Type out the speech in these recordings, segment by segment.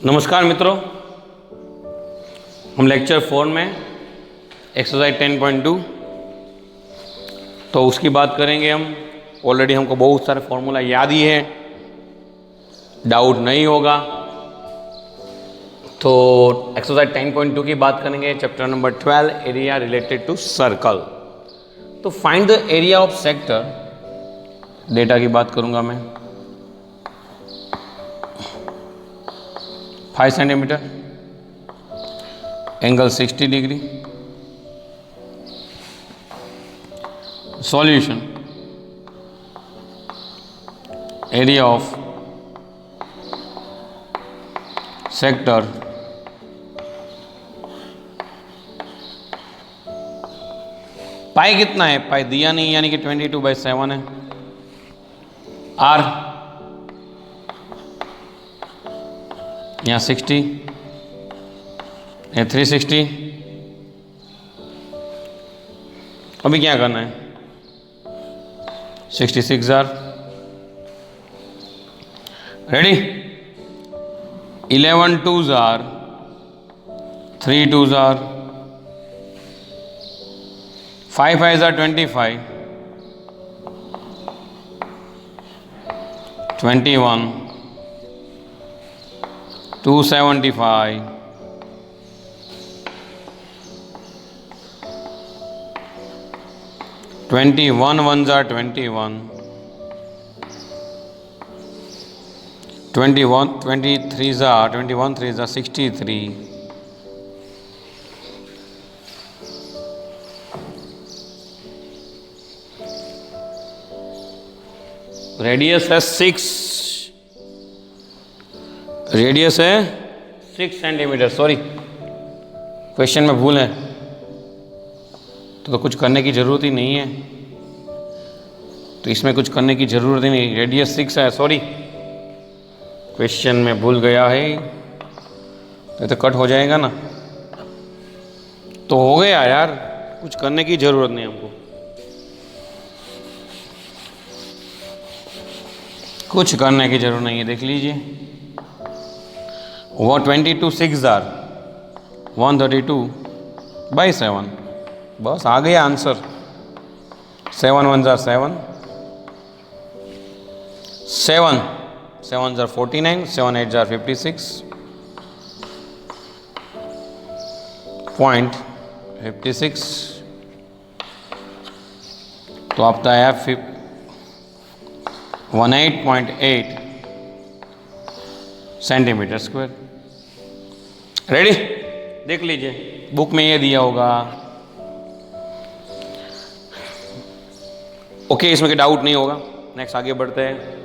नमस्कार मित्रों, हम लेक्चर 4 में एक्सरसाइज 10.2 तो उसकी बात करेंगे हम। ऑलरेडी हमको बहुत सारे फॉर्मूला याद ही है, डाउट नहीं होगा। तो एक्सरसाइज 10.2 की बात करेंगे, chapter number 12, area related to circle. तो find the area of sector, data की बात करूंगा मैं। 5 centimetre, angle 60 degree. Solution, area of sector pi कितना है, पाई दिया नहीं, यानी कि 22/7 है। आर यहाँ 60, यहाँ 360। अभी क्या करना है, 66 are. Ready? 11 2s are, 3 2s are, 5 5s are 25, 21, 275, 21 1s are 21, 23s are 21 3s are 63, radius है 6, रेडियस है 6 सेंटीमीटर। सॉरी, क्वेश्चन में भूल है तो कुछ करने की ज़रूरत ही नहीं है, तो इसमें कुछ करने की ज़रूरत ही नहीं। रेडियस 6 है, सॉरी क्वेश्चन में भूल गया है, तो कट हो जाएगा ना। तो हो गया यार, कुछ करने की ज़रूरत नहीं हमको, कुछ करने की जरूरत नहीं है। देख लीजिए, वो 22 6 आर 132/7, बस आ गया answer. 7 1s are 7, 7 7s are 49, 7 8s are 56.56, तो आपका है 18.8 सेंटीमीटर स्क्वायर। रेडी? देख लीजिए, बुक में ये दिया होगा। ओके, इसमें कोई डाउट नहीं होगा। नेक्स्ट आगे बढ़ते हैं।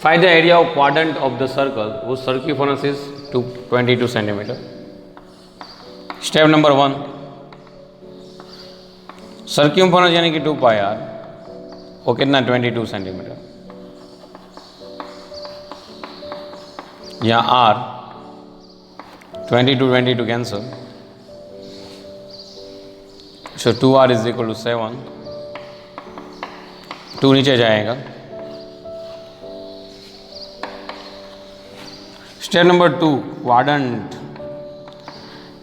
Find the area of quadrant of the circle whose circumference is 22 centimetre. Step number 1, सर्क्यूम्फरेंस यानी कि 2 पाई आर, वो कितना 22 सेंटीमीटर। यहाँ r 22 cancel, so 2r is equal to 7, 2 नीचे जाएगा। Step number 2, quadrant.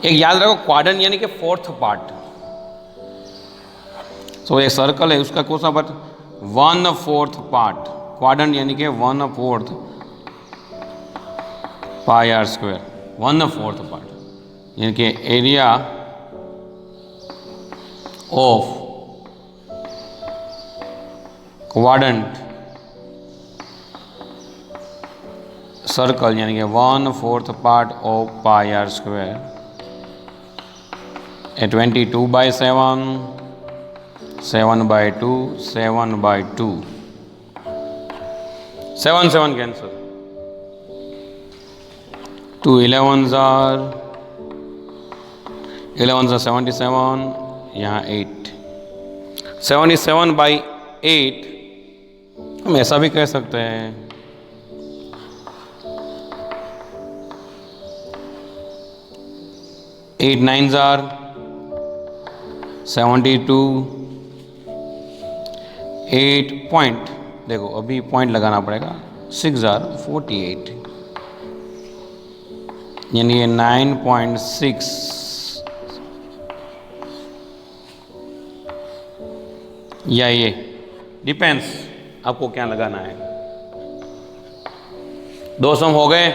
एक याद रखो, क्वाड्रेंट यानी कि 4th पार्ट। सो एक सर्कल है, उसका कौन सा पार्ट? 1/4 पार्ट। क्वाड्रेंट यानी कि 1/4 पाई आर स्क्वायर, 1/4 पार्ट, यानी कि एरिया ऑफ क्वाड्रेंट सर्कल यानी कि 1/4 part of pi r square, 22/7, 7/2, 7/2, 7 7 cancel, 2 11s are 77, यहाँ 8, 77/8। हम ऐसा भी कह सकते हैं, 8 9s are 72, 8 पॉइंट, देखो अभी पॉइंट लगाना पड़ेगा, 6 are 48, यानी ये 9.6 या ये डिपेंड्स आपको क्या लगाना है। 2 सम हो गए,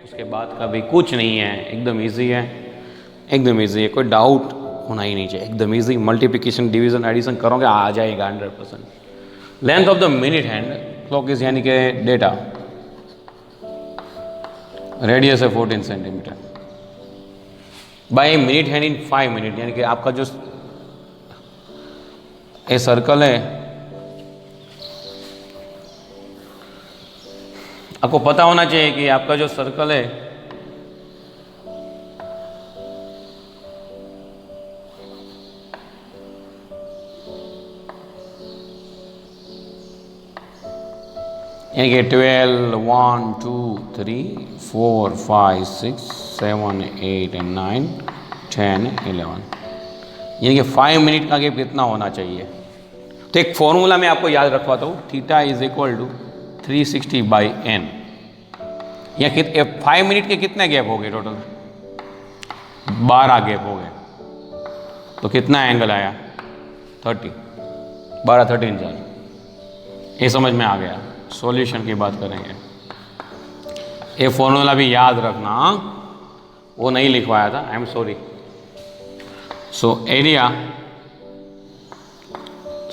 उसके बाद का भी कुछ नहीं है, एकदम इजी है, एकदम इजी है, कोई डाउट होना ही नहीं चाहिए, एकदम इजी। मल्टीप्लिकेशन डिवीजन एडिशन करोगे आ जाएगा 100%। Length of the minute hand clock is यानी कि डेटा, रेडियस है 14 centimetre bye minute hand in 5 minute, यानी कि आपका जो ये सर्कल है, आपको पता होना चाहिए कि आपका जो सर्कल है यानी कि 12, 1, 2, 3, 4, 5, 6, 7, 8 and 9, 10, 11, यानी कि 5 मिनट का गैप कितना होना चाहिए। तो एक फॉर्मूला मैं आपको याद रखवाता हूँ, theta is equal to 360 by n. या 5 मिनट के कितने गैप हो गए टोटल? 12 गैप हो गए, तो कितना एंगल आया? 30, 12, 13 4। ये समझ में आ गया। सॉल्यूशन की बात करेंगे, ये फॉर्मूला भी याद रखना, वो नहीं लिखवाया था, I am sorry. So area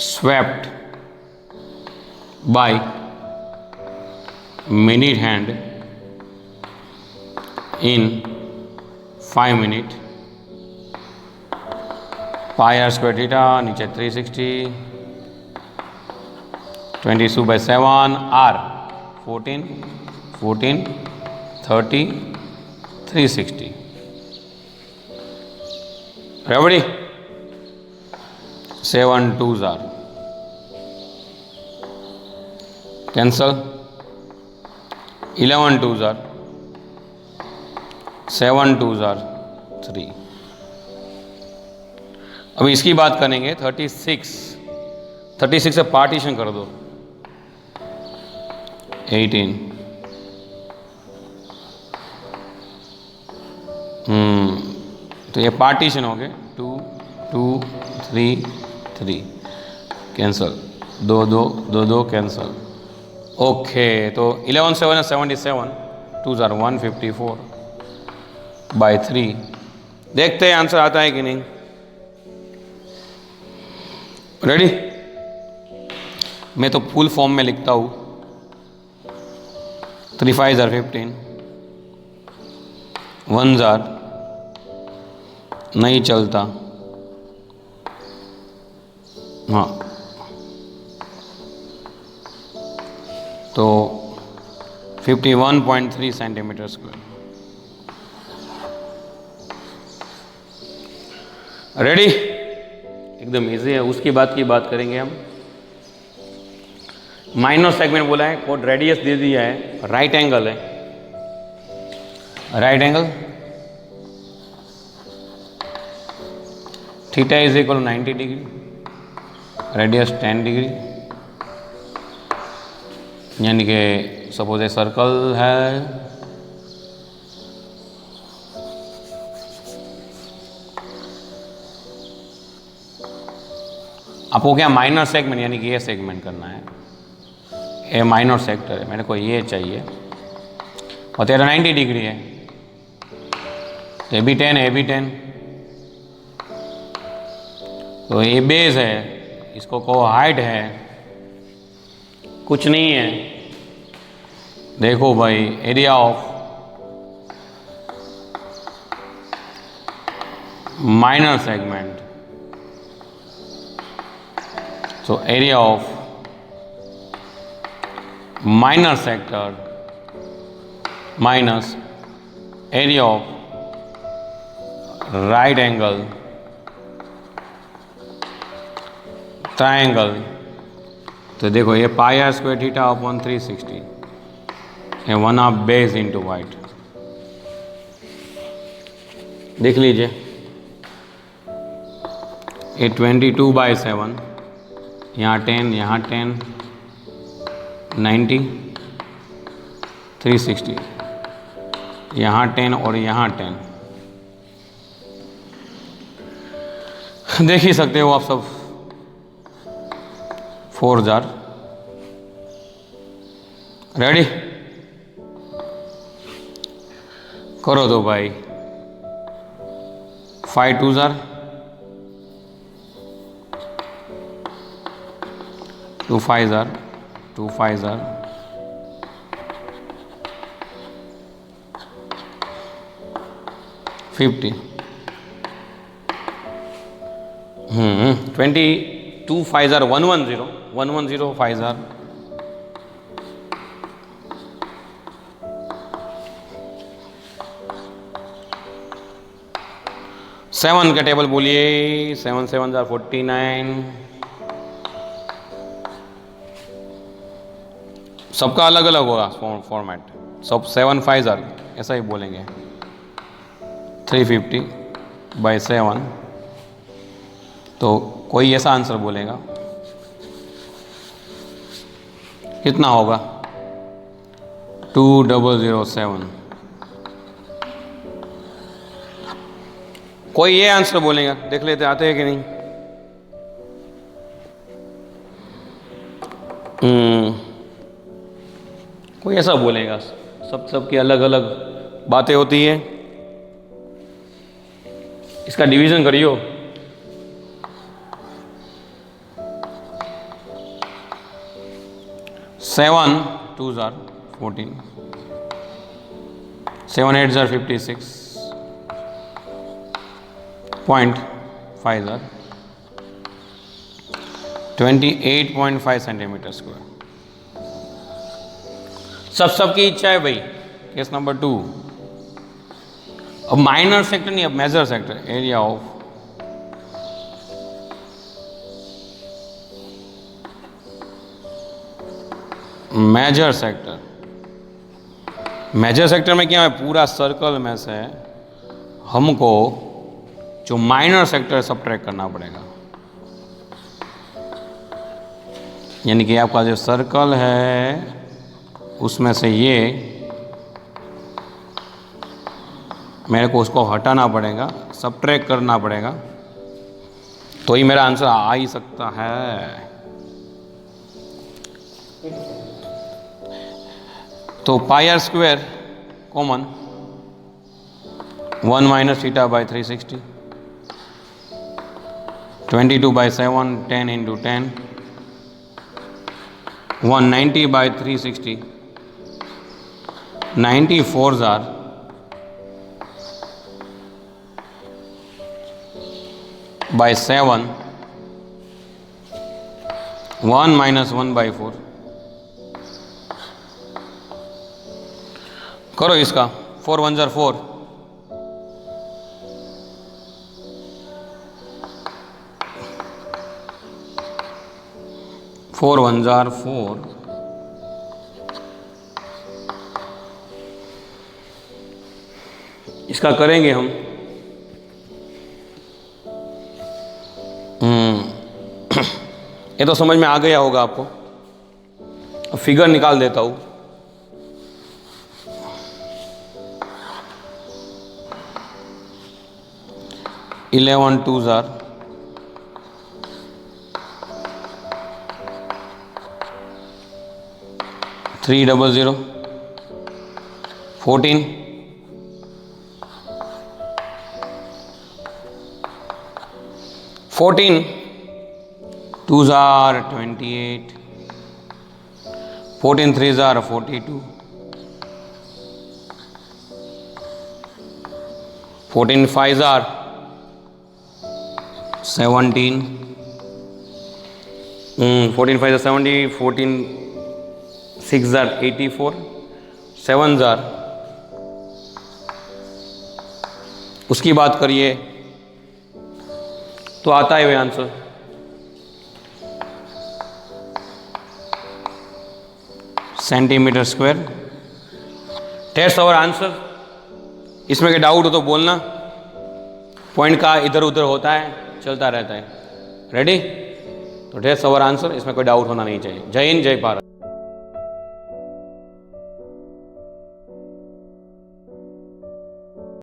swept by minute hand in 5 minute, pi r square theta, नीचे 360, 22/7 आर 14, 14, 30, 360। रेवड़ी 7 2s R cancel, 11 2s are 7 2s are 3। अब इसकी बात करेंगे 36 से पार्टीशन कर दो, 18, तो ये पार्टीशन हो गए, 2 2 3 3 कैंसल, 2 2 2 2 कैंसल। ओके, तो 11 7 77, 2s आर 154 बाई 3। देखते हैं आंसर आता है कि नहीं। रेडी? मैं तो फुल फॉर्म में लिखता हूँ, 3 5s आर 15, 1s आर नहीं चलता, हाँ, तो 51.3 सेंटीमीटर स्क्वायर। रेडी? एकदम इजी है। उसकी बात करेंगे हम। माइनर सेगमेंट बोला है, कोड रेडियस दे दिया है, राइट एंगल है, right angle theta is equal 90 degree, radius 10 degree, यानी कि सपोज ए सर्कल है, आपको क्या माइनर सेगमेंट यानी कि ये सेगमेंट करना है, ये माइनर सेक्टर है, मेरे को ये चाहिए, और तेरा 90 डिग्री है, ये भी 10 है, ये भी 10, तो ये बेस है, इसको को हाइट है, कुछ नहीं है। देखो भाई, area of minor segment, so area of minor sector minus area of right angle triangle, तो देखो ये पाई आर स्क्वायर थीटा अपॉन 360, ये 1/2 बेस इंटू वाइट, देख लीजिए, ये 22/7, यहाँ 10, यहाँ 10, 90, 360, यहाँ 10 और यहाँ 10, देख ही सकते हो आप सब। 4 जार रेडी, करो दो भाई। 5 2 jar, 2 5 jar, 2 5 jar, 50, 22 5 jar 110, 110 5 jar, 7 का टेबल बोलिए। 7 7 जार 49, सबका अलग अलग होगा फॉर्मेट, सब 7 5 जार ऐसा ही बोलेंगे। 350/7, तो कोई ऐसा आंसर बोलेगा, कितना होगा? 2007। कोई ये आंसर बोलेगा, देख लेते आते हैं कि नहीं। कोई ऐसा बोलेगा, सबकी अलग अलग बातें होती है। इसका डिवीजन करियो। 7 2 जार 14, 7 8 जार 56.5 जार 28.5 सेंटीमीटर स्क्वायर। सबकी इच्छा है भाई। Case number 2। अब माइनर सेक्टर नहीं, अब major sector. Area of major sector. Major sector में क्या है, पूरा सर्कल में से हमको जो माइनर सेक्टर सबट्रैक्ट करना पड़ेगा। यानी कि आपका जो सर्कल है उसमें से ये मेरे को उसको हटाना पड़ेगा, सबट्रैक्ट करना पड़ेगा, तो ही मेरा आंसर आ ही सकता है। तो pi r square common, 1 minus theta by 360, 22/7, 10 into 10, 190/360, 94 जार 7, 1 माइनस 1/4। करो इसका, 4 1 जार 4, 4 1 जार 4, इसका करेंगे हम। ये तो समझ में आ गया होगा आपको। अब फिगर निकाल देता हूं। इलेवन 2 जार 300, 14, 2 जार 28, 14 3 जार 42, 14 5 जार 17, 14 5 जार 70, 14 6 जार 84, 7 जार। उसकी बात करिए तो आता है वे answer. Centimetre square. That's our answer. इसमें कोई डाउट हो तो बोलना। पॉइंट का इधर उधर होता है, चलता रहता है। रेडी? तो दैट्स आवर आंसर। इसमें कोई डाउट होना नहीं चाहिए। जय हिंद, जय भारत।